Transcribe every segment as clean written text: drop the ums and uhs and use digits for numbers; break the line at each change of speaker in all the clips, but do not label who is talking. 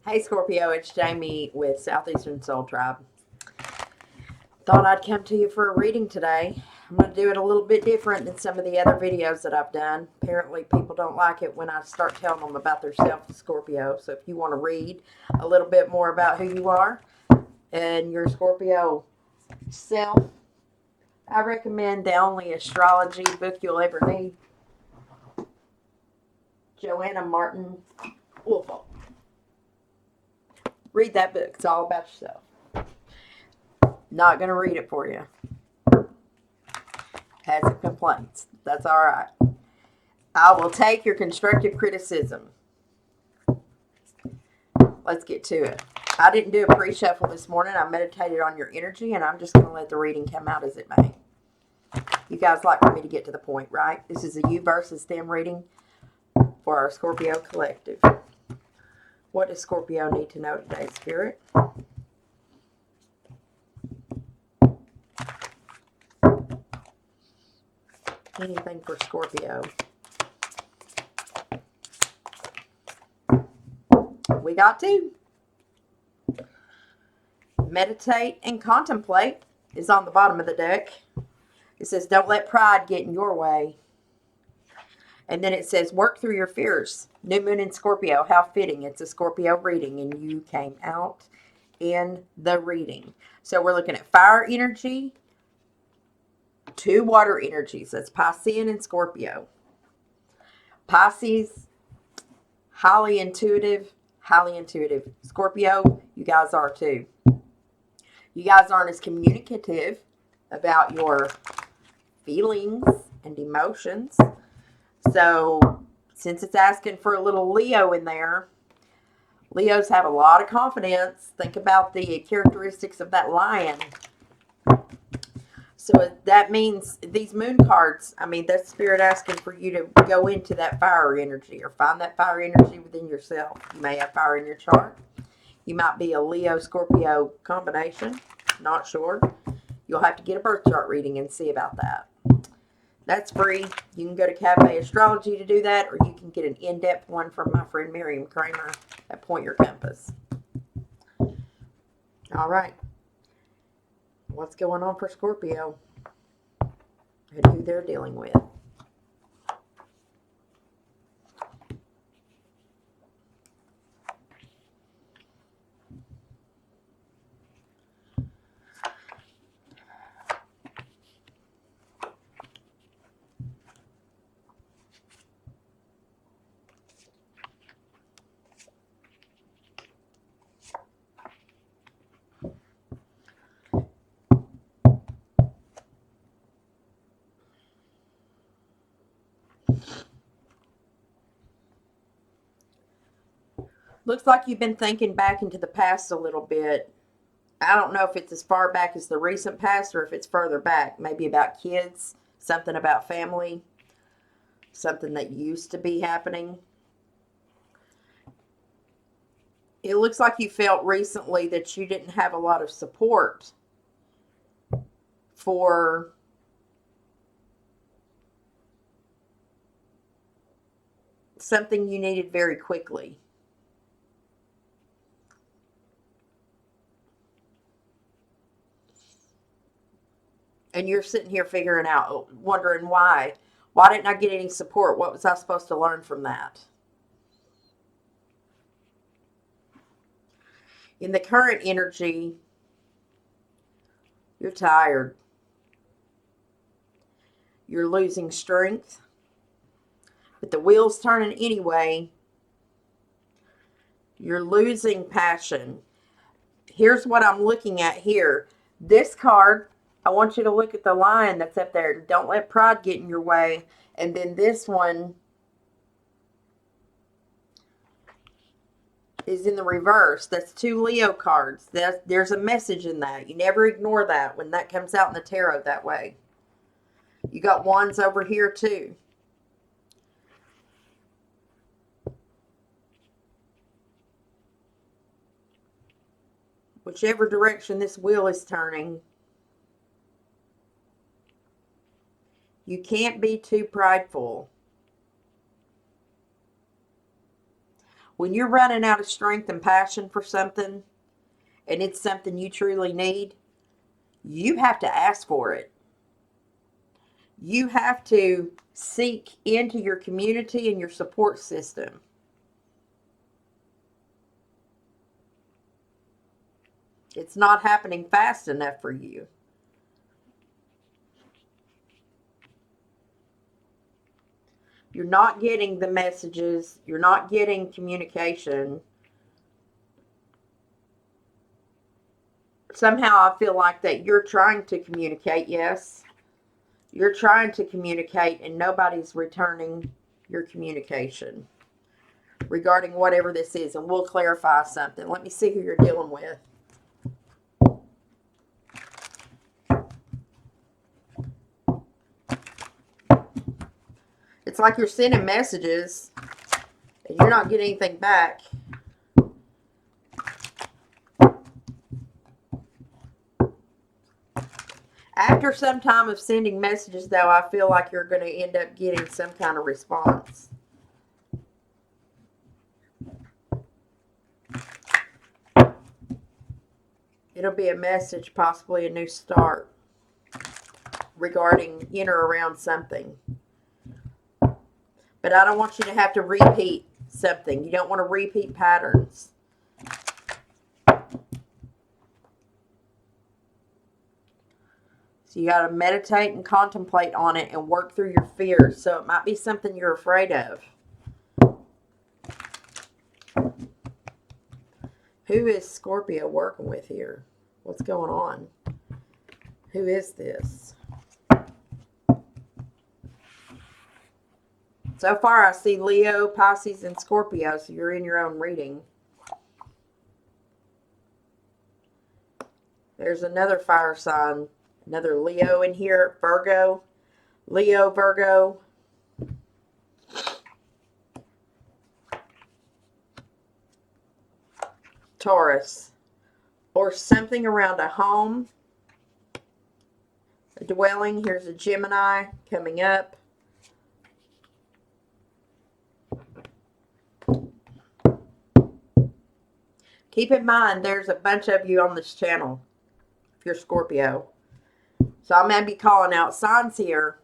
Hey Scorpio, it's Jamie with Southeastern Soul Tribe. Thought I'd come to you for a reading today. I'm going to do it a little bit different than some of the other videos that I've done. Apparently people don't like it when I start telling them about their self, Scorpio. So if you want to read a little bit more about who you are and your Scorpio self, I recommend the only astrology book you'll ever need. Joanna Martin Wolfall. Read that book. It's all about yourself. Not going to read it for you. Has some complaints. That's all right. I will take your constructive criticism. Let's get to it. I didn't do a pre-shuffle this morning. I meditated on your energy, and I'm just going to let the reading come out as it may. You guys like for me to get to the point, right? This is a you versus them reading for our Scorpio collective. What does Scorpio need to know today, Spirit? Anything for Scorpio? We got to meditate and contemplate is on the bottom of the deck. It says, don't let pride get in your way. And then it says, work through your fears. New moon in Scorpio. How fitting. It's a Scorpio reading, and you came out in the reading. So we're looking at fire energy, two water energies. That's Piscean and Scorpio. Pisces, highly intuitive. Scorpio, you guys are too. You guys aren't as communicative about your feelings and emotions. So since it's asking for a little Leo in there, Leos have a lot of confidence. Think about the characteristics of that lion. So that means these moon cards, that's Spirit asking for you to go into that fire energy or find that fire energy within yourself. You may have fire in your chart. You might be a Leo-Scorpio combination. Not sure. You'll have to get a birth chart reading and see about that. That's free. You can go to Cafe Astrology to do that, or you can get an in-depth one from my friend Miriam Kramer at Point Your Compass. All right. What's going on for Scorpio and who they're dealing with? Looks like you've been thinking back into the past a little bit. I don't know if it's as far back as the recent past or if it's further back. Maybe about kids, something about family, something that used to be happening. It looks like you felt recently that you didn't have a lot of support for something you needed very quickly. And you're sitting here figuring out, wondering why. Why didn't I get any support? What was I supposed to learn from that? In the current energy, you're tired. You're losing strength. But the wheel's turning anyway. You're losing passion. Here's what I'm looking at here. This card, I want you to look at the line that's up there. Don't let pride get in your way. And then this one is in the reverse. That's two Leo cards. There's a message in that. You never ignore that when that comes out in the tarot that way. You got wands over here too. Whichever direction this wheel is turning, you can't be too prideful. When you're running out of strength and passion for something, and it's something you truly need, you have to ask for it. You have to seek into your community and your support system. It's not happening fast enough for you. You're not getting the messages. You're not getting communication. Somehow I feel like that you're trying to communicate, yes. You're trying to communicate and nobody's returning your communication regarding whatever this is. And we'll clarify something. Let me see who you're dealing with. It's like you're sending messages and you're not getting anything back. After some time of sending messages, though, I feel like you're going to end up getting some kind of response. It'll be a message, possibly a new start regarding in or around something. But I don't want you to have to repeat something. You don't want to repeat patterns. So you got to meditate and contemplate on it and work through your fears. So it might be something you're afraid of. Who is Scorpio working with here? What's going on? Who is this? So far I see Leo, Pisces, and Scorpio. So you're in your own reading. There's another fire sign. Another Leo in here. Virgo. Leo, Virgo. Taurus. Or something around a home. A dwelling. Here's a Gemini coming up. Keep in mind, there's a bunch of you on this channel. If you're Scorpio. So I may be calling out signs here.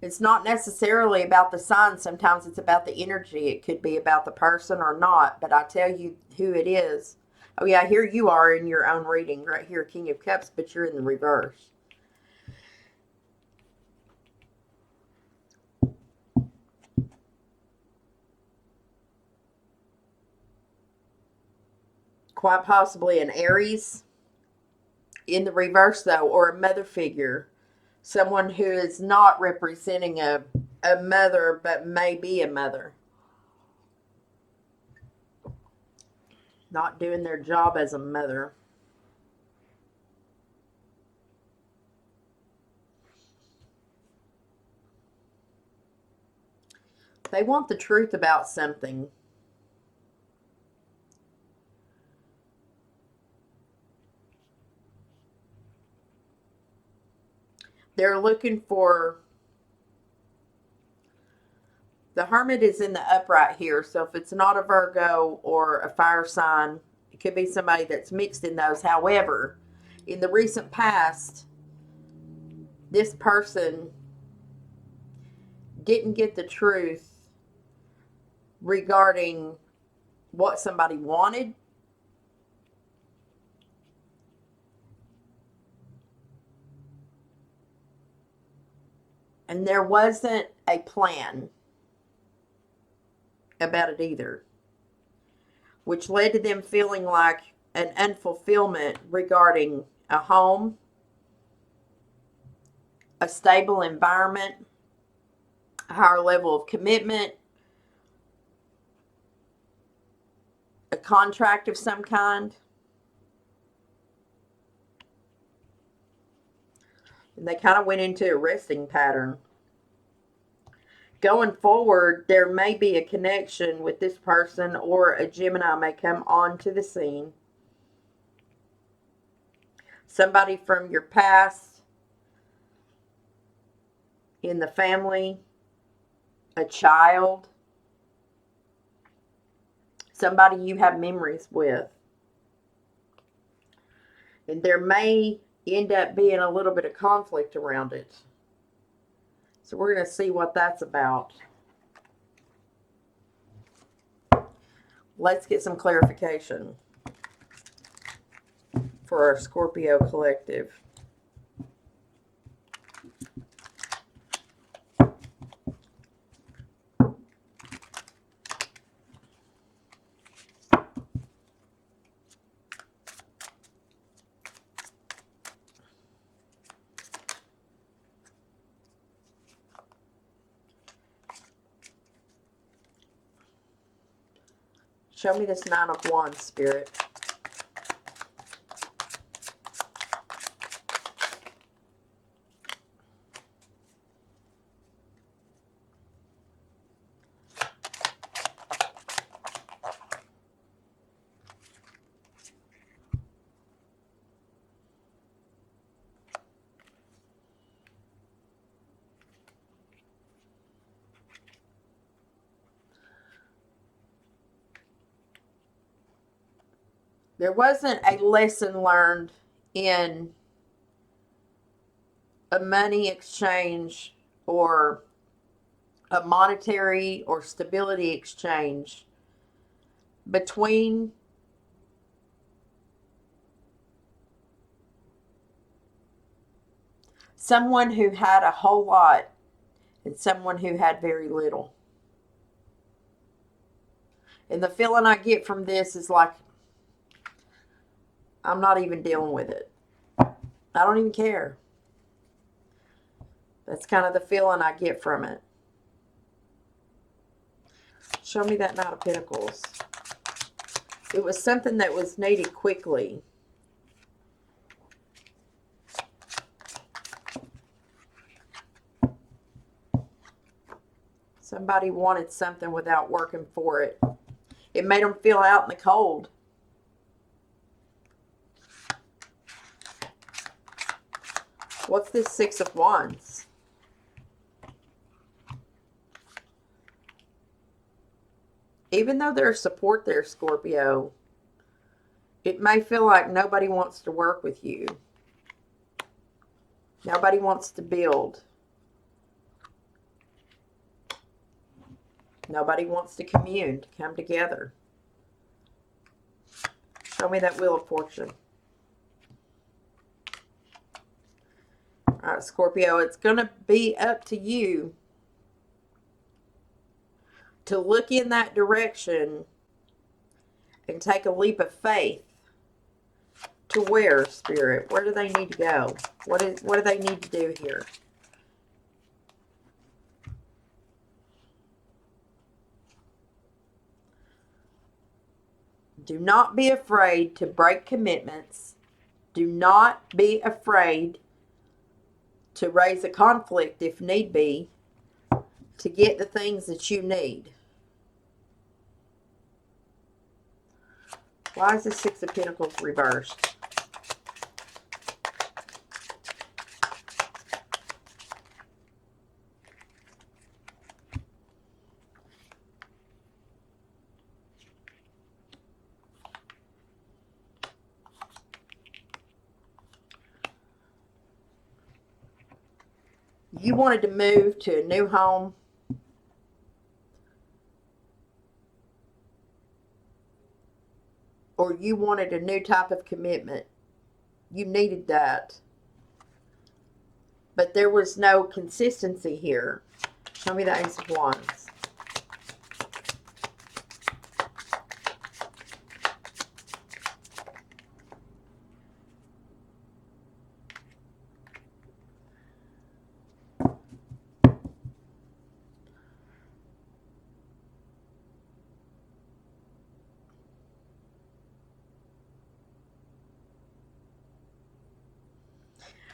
It's not necessarily about the sign. Sometimes it's about the energy. It could be about the person or not. But I tell you who it is. Oh yeah, here you are in your own reading. Right here, King of Cups, but you're in the reverse. Quite possibly an Aries. In the reverse though, or a mother figure. Someone who is not representing a mother, but may be a mother. Not doing their job as a mother. They want the truth about something. They're looking for... The Hermit is in the upright here. So if it's not a Virgo or a fire sign, it could be somebody that's mixed in those. However, in the recent past, this person didn't get the truth regarding what somebody wanted. And there wasn't a plan about it either, which led to them feeling like an unfulfillment regarding a home, a stable environment, a higher level of commitment, a contract of some kind. And they kind of went into a resting pattern. Going forward, there may be a connection with this person, or a Gemini may come onto the scene. Somebody from your past, in the family, a child. somebody you have memories with. And there may end up being a little bit of conflict around it. So we're going to see what that's about. Let's get some clarification for our Scorpio collective. Show me this Nine of Wands, Spirit. There wasn't a lesson learned in a money exchange or a monetary or stability exchange between someone who had a whole lot and someone who had very little. And the feeling I get from this is like, I'm not even dealing with it. I don't even care. That's kind of the feeling I get from it. Show me that Knight of Pentacles. It was something that was needed quickly. Somebody wanted something without working for it. It made them feel out in the cold. What's this Six of Wands? Even though there's support there, Scorpio, it may feel like nobody wants to work with you. Nobody wants to build. Nobody wants to commune, to come together. Show me that Wheel of Fortune. All right, Scorpio, it's going to be up to you to look in that direction and take a leap of faith. To where, Spirit? Where do they need to go? What do they need to do here? Do not be afraid to break commitments. Do not be afraid to raise a conflict if need be to get the things that you need. Why is the Six of Pentacles reversed? You wanted to move to a new home. Or you wanted a new type of commitment. You needed that. But there was no consistency here. Show me the Ace of Wands.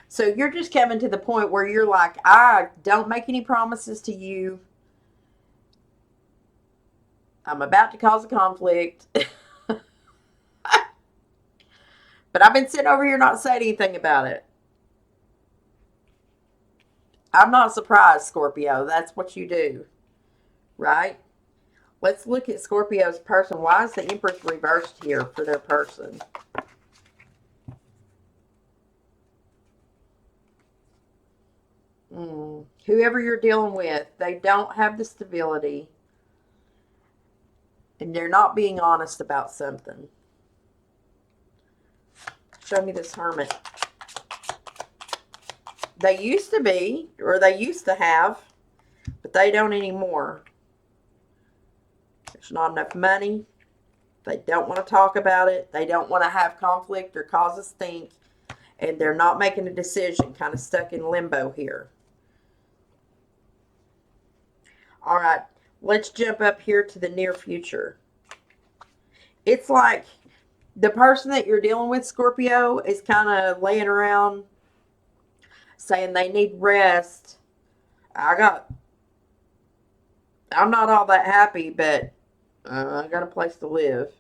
So you're just coming to the point where you're like, I don't make any promises to you. I'm about to cause a conflict. But I've been sitting over here not saying anything about it. I'm not surprised, Scorpio. That's what you do. Right? Let's look at Scorpio's person. Why is the Empress reversed here for their person? Whoever you're dealing with, they don't have the stability. And they're not being honest about something. Show me this Hermit. They used to be, or they used to have, but they don't anymore. There's not enough money. They don't want to talk about it. They don't want to have conflict or cause a stink. And they're not making a decision, kind of stuck in limbo here. All right, let's jump up here to the near future. It's like the person that you're dealing with, Scorpio, is kind of laying around saying they need rest. I'm not all that happy, but I got a place to live.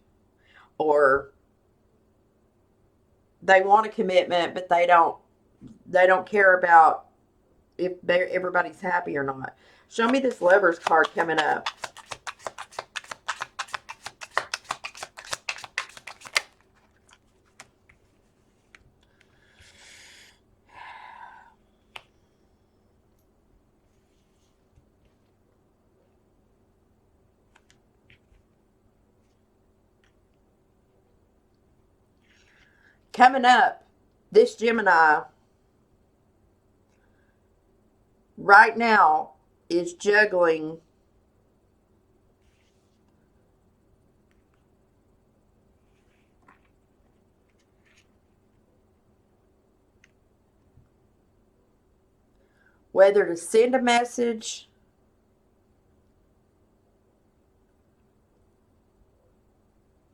Or they want a commitment, but they don't care about if everybody's happy or not. Show me this Lovers card coming up. Coming up, this Gemini right now is juggling whether to send a message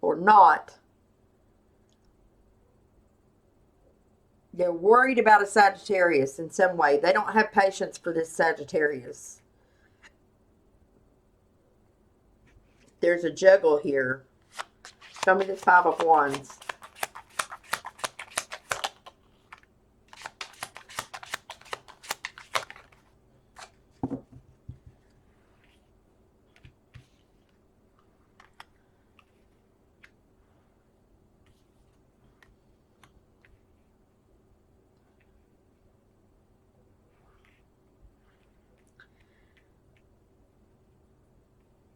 or not. They're worried about a Sagittarius in some way. They don't have patience for this Sagittarius. There's a juggle here. Show me the Five of Wands.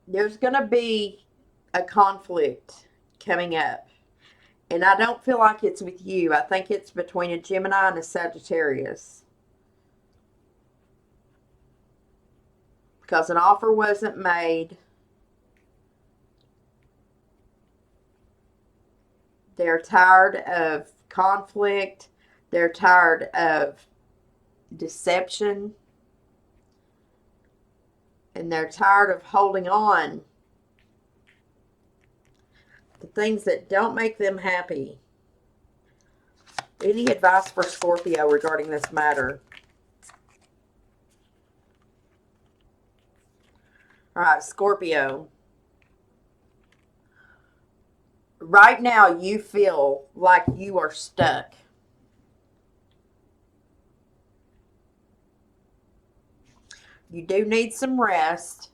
There's going to be a conflict coming up. And I don't feel like it's with you. I think it's between a Gemini and a Sagittarius. Because an offer wasn't made. They're tired of conflict. They're tired of deception. And they're tired of holding on to things that don't make them happy. Any advice for Scorpio regarding this matter? All right, Scorpio. Right now, you feel like you are stuck. You do need some rest.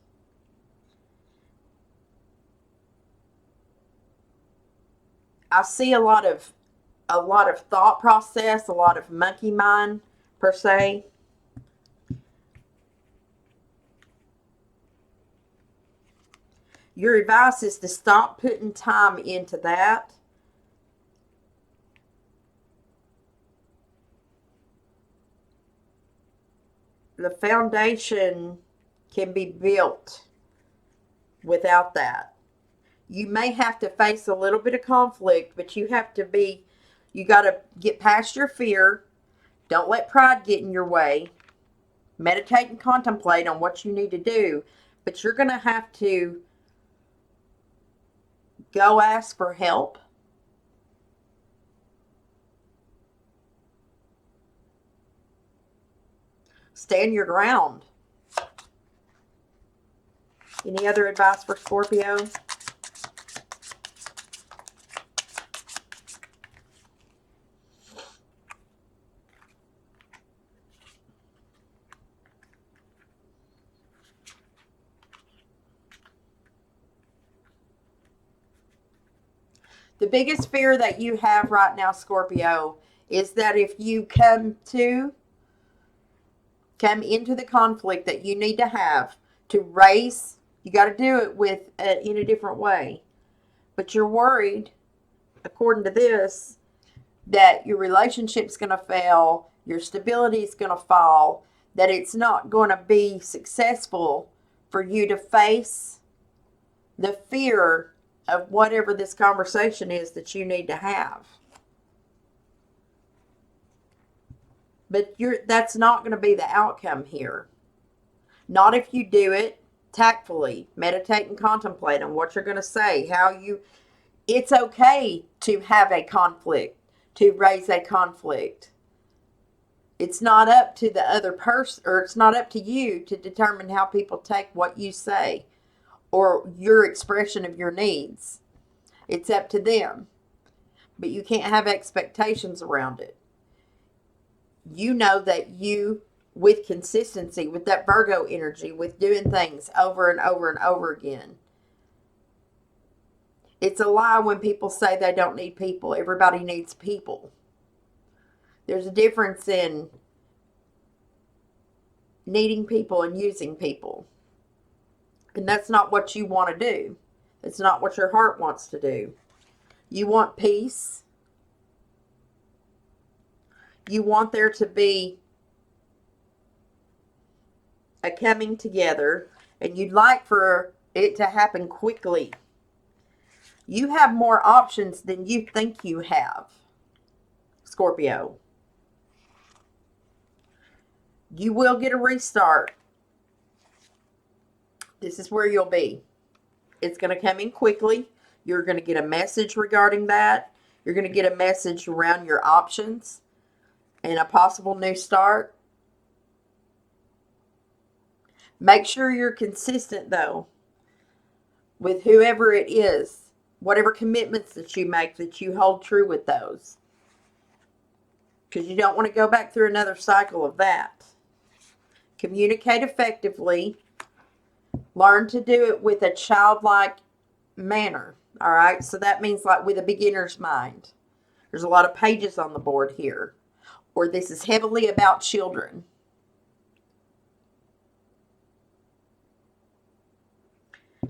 I see a lot of thought process, a lot of monkey mind per se. Your advice is to stop putting time into that. The foundation can be built without that. You may have to face a little bit of conflict, but you got to get past your fear. Don't let pride get in your way. Meditate and contemplate on what you need to do, but you're going to have to go ask for help. Stand your ground. Any other advice for Scorpio? The biggest fear that you have right now, Scorpio, is that if you come into the conflict that you need to have to raise, you got to do it with in a different way. But you're worried, according to this, that your relationship's going to fail, your stability is going to fall, that it's not going to be successful for you to face the fear of whatever this conversation is that you need to have. But that's not going to be the outcome here. Not if you do it tactfully, meditate and contemplate on what you're going to say, it's okay to have a conflict, to raise a conflict. It's not up to the other person, or it's not up to you to determine how people take what you say or your expression of your needs. It's up to them. But you can't have expectations around it. You know that you, with consistency, with that Virgo energy, with doing things over and over and over again. It's a lie when people say they don't need people. Everybody needs people. There's a difference in needing people and using people. And that's not what you want to do. It's not what your heart wants to do. You want peace. You want there to be a coming together, and you'd like for it to happen quickly. You have more options than you think you have, Scorpio. You will get a restart. This is where you'll be. It's going to come in quickly. You're going to get a message regarding that. You're going to get a message around your options and a possible new start. Make sure you're consistent, though, with whoever it is. Whatever commitments that you make, that you hold true with those. Because you don't want to go back through another cycle of that. Communicate effectively. Learn to do it with a childlike manner. All right? So that means like with a beginner's mind. There's a lot of pages on the board here. Or this is heavily about children.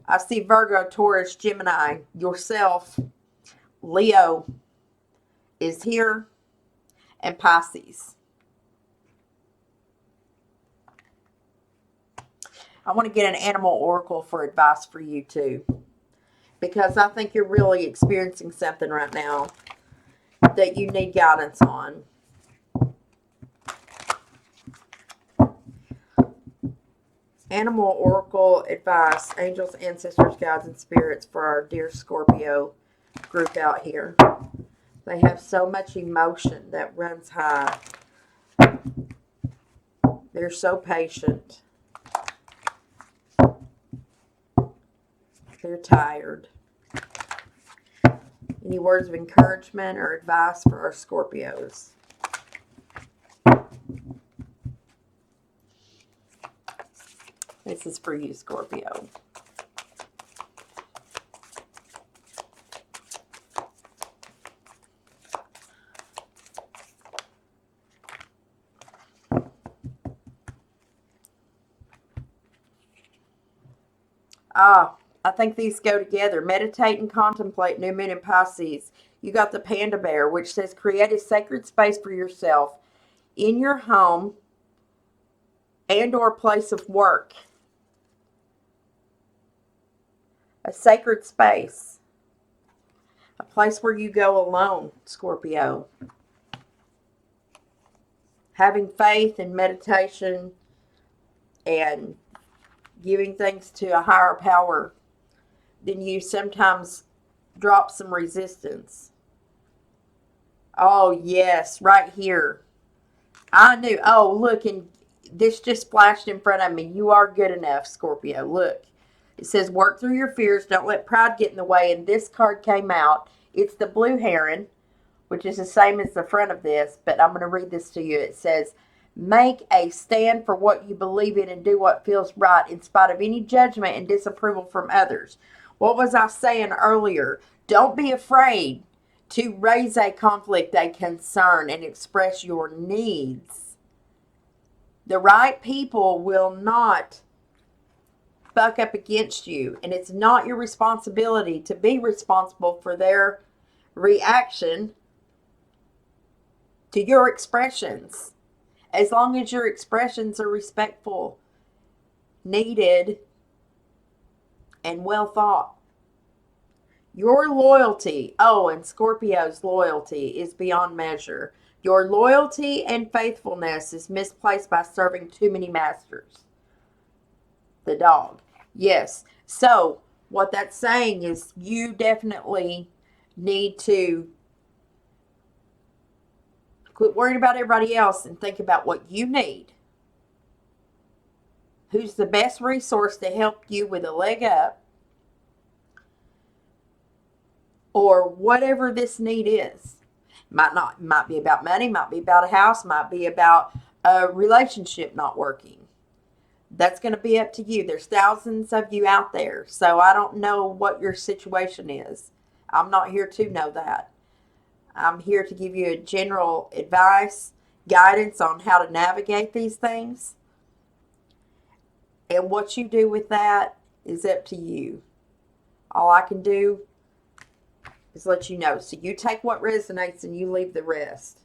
I see Virgo, Taurus, Gemini, yourself, Leo is here, and Pisces. I want to get an animal oracle for advice for you too, because I think you're really experiencing something right now that you need guidance on. Animal oracle advice, angels, ancestors, guides, and spirits for our dear Scorpio group out here. They have so much emotion that runs high. They're so patient. They're tired. Any words of encouragement or advice for our Scorpios? This is for you, Scorpio. I think these go together. Meditate and contemplate, new moon in Pisces. You got the panda bear, which says create a sacred space for yourself in your home and or place of work. A sacred space. A place where you go alone, Scorpio. Having faith and meditation and giving things to a higher power, then you sometimes drop some resistance. Oh, yes, right here. I knew. Oh, look, and this just flashed in front of me. You are good enough, Scorpio. Look. It says, work through your fears. Don't let pride get in the way. And this card came out. It's the blue heron, which is the same as the front of this. But I'm going to read this to you. It says, make a stand for what you believe in and do what feels right in spite of any judgment and disapproval from others. What was I saying earlier? Don't be afraid to raise a conflict, a concern, and express your needs. The right people will not buck up against you, and it's not your responsibility to be responsible for their reaction to your expressions. As long as your expressions are respectful, needed, and well thought. Your loyalty, oh, and Scorpio's loyalty is beyond measure. Your loyalty and faithfulness is misplaced by serving too many masters. The dog. Yes. So, what that's saying is you definitely need to quit worrying about everybody else and think about what you need. Who's the best resource to help you with a leg up, or whatever this need is. Might be about money, might be about a house, might be about a relationship not working. That's going to be up to you. There's thousands of you out there, so I don't know what your situation is. I'm not here to know that. I'm here to give you a general advice, guidance on how to navigate these things. And what you do with that is up to you. All I can do is let you know. So you take what resonates and you leave the rest.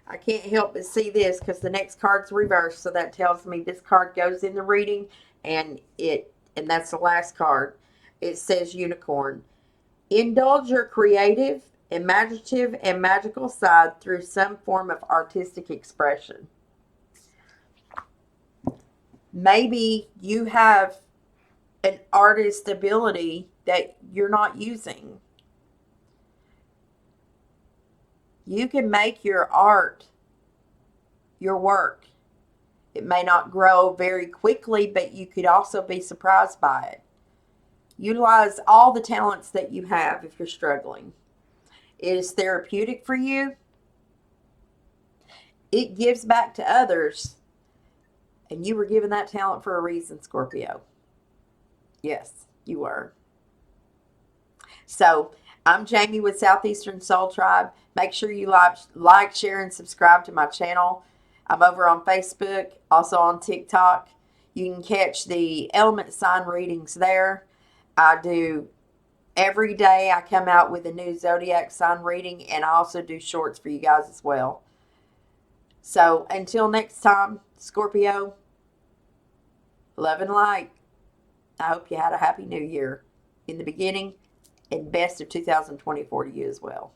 I can't help but see this because the next card's reversed, so that tells me this card goes in the reading, and that's the last card. It says unicorn. Indulge your creative, imaginative, and magical side through some form of artistic expression. Maybe you have an artist ability that you're not using. You can make your art your work. It may not grow very quickly, but you could also be surprised by it. Utilize all the talents that you have if you're struggling. It is therapeutic for you. It gives back to others. And you were given that talent for a reason, Scorpio. Yes, you were. So, I'm Jamie with Southeastern Soul Tribe. Make sure you like, share, and subscribe to my channel. I'm over on Facebook, also on TikTok. You can catch the element sign readings there. I do every day. I come out with a new zodiac sign reading, and I also do shorts for you guys as well. So, until next time, Scorpio, love and light. I hope you had a happy new year in the beginning, and best of 2024 to you as well.